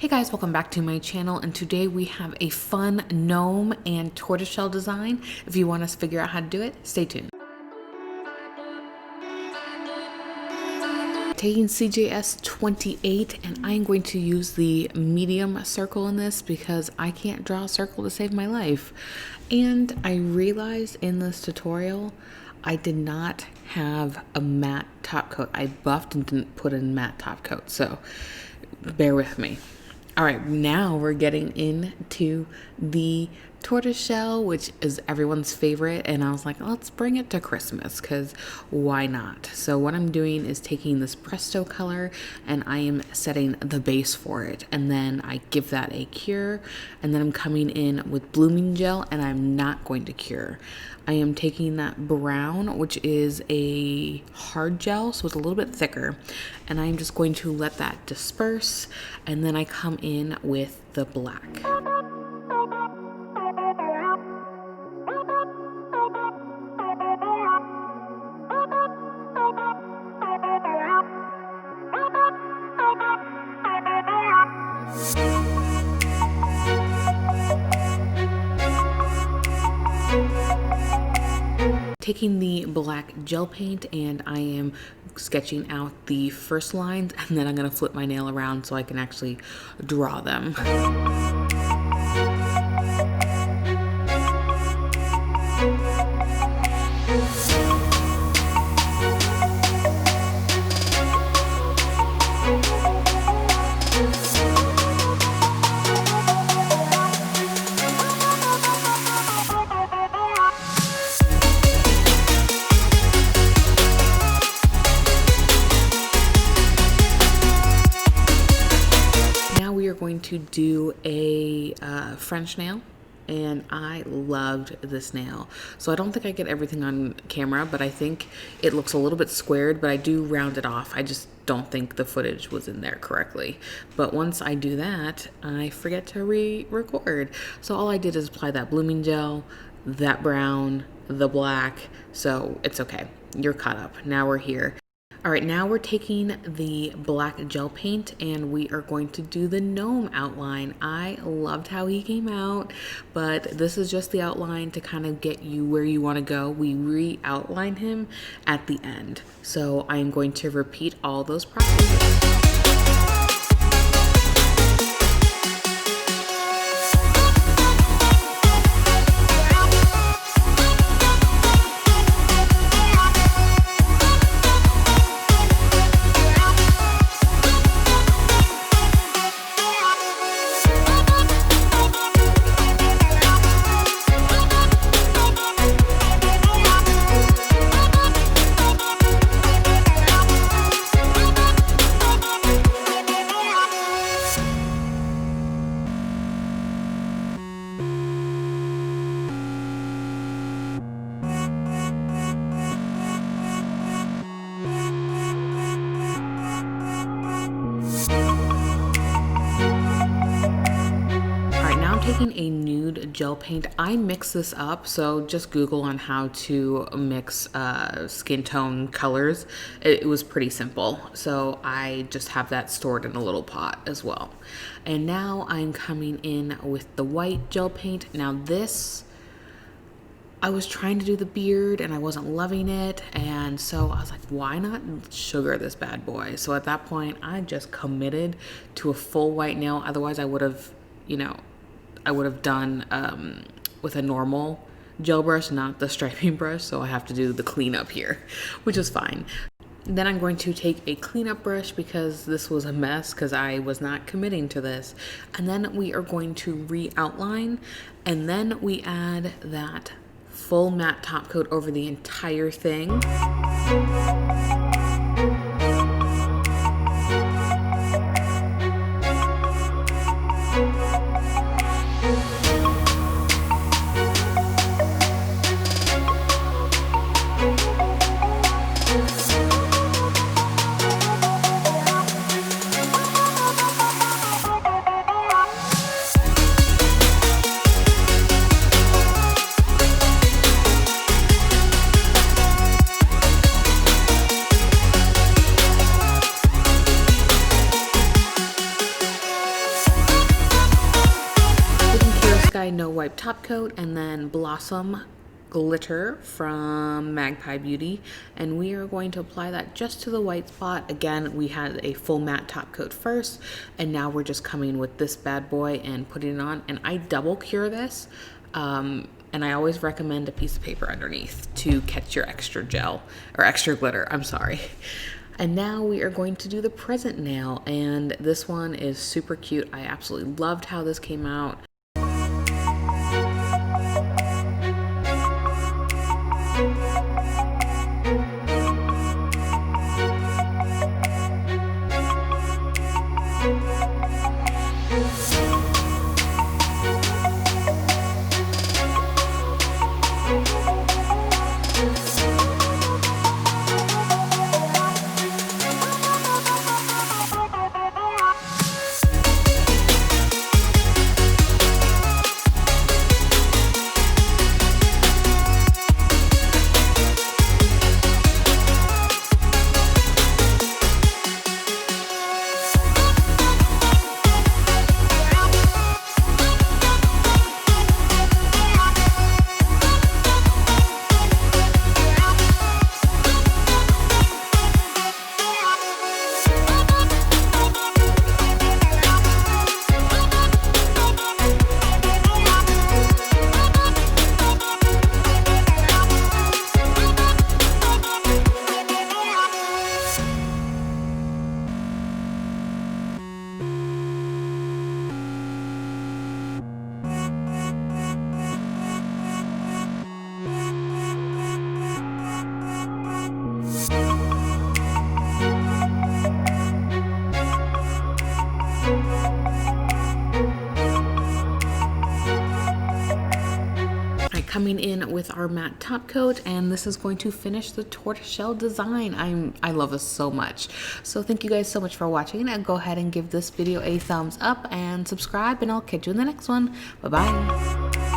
Hey guys, welcome back to my channel, and today we have a fun gnome and tortoiseshell design. If you want us to figure out how to do it, stay tuned. Taking CJS 28, and I'm going to use the medium circle in this because I can't draw a circle to save my life. And I realized in this tutorial I did not have a matte top coat. I buffed and didn't put in matte top coat, so bear with me. All right, now we're getting into the tortoiseshell, which is everyone's favorite, and I was like, let's bring it to Christmas, because why not? So what I'm doing is taking this Presto color, and I am setting the base for it, and then I give that a cure, and then I'm coming in with blooming gel, and I'm not going to cure. I am taking that brown, which is a hard gel, so it's a little bit thicker, and I'm just going to let that disperse, and then I come in with the black. Taking the black gel paint, and I am sketching out the first lines, and then I'm going to flip my nail around so I can actually draw them. Going to do a French nail, and I loved this nail. So I don't think I get everything on camera, but I think it looks a little bit squared, but I do round it off. I just don't think the footage was in there correctly. But once I do that, I forget to re-record. So all I did is apply that blooming gel, that brown, the black, so it's okay. You're caught up. Now we're here. All right, now we're taking the black gel paint, and we are going to do the gnome outline. I loved how he came out, but this is just the outline to kind of get you where you want to go. We re-outline him at the end. So I'm going to repeat all those processes. Taking a nude gel paint, I mix this up, so just Google on how to mix skin tone colors. It was pretty simple, so I just have that stored in a little pot as well. And now I'm coming in with the white gel paint. Now this, I was trying to do the beard and I wasn't loving it, and so I was like, why not sugar this bad boy? So at that point I just committed to a full white nail. Otherwise I would have, I would have done with a normal gel brush, not the striping brush, so I have to do the cleanup here, which is fine. Then I'm going to take a cleanup brush because this was a mess because I was not committing to this. And then we are going to re-outline, and then we add that full matte top coat over the entire thing. Shine No Wipe top coat, and then Blossom glitter from Magpie Beauty, and we are going to apply that just to the white spot. Again, we had a full matte top coat first, and now we're just coming with this bad boy and putting it on. And I double cure this, and I always recommend a piece of paper underneath to catch your extra gel or extra glitter, I'm sorry. And now we are going to do the present nail, and this one is super cute. I absolutely loved how this came out. Coming in with our matte top coat, and this is going to finish the tortoise shell design. I love this so much. So thank you guys so much for watching, and go ahead and give this video a thumbs up and subscribe, and I'll catch you in the next one. Bye bye.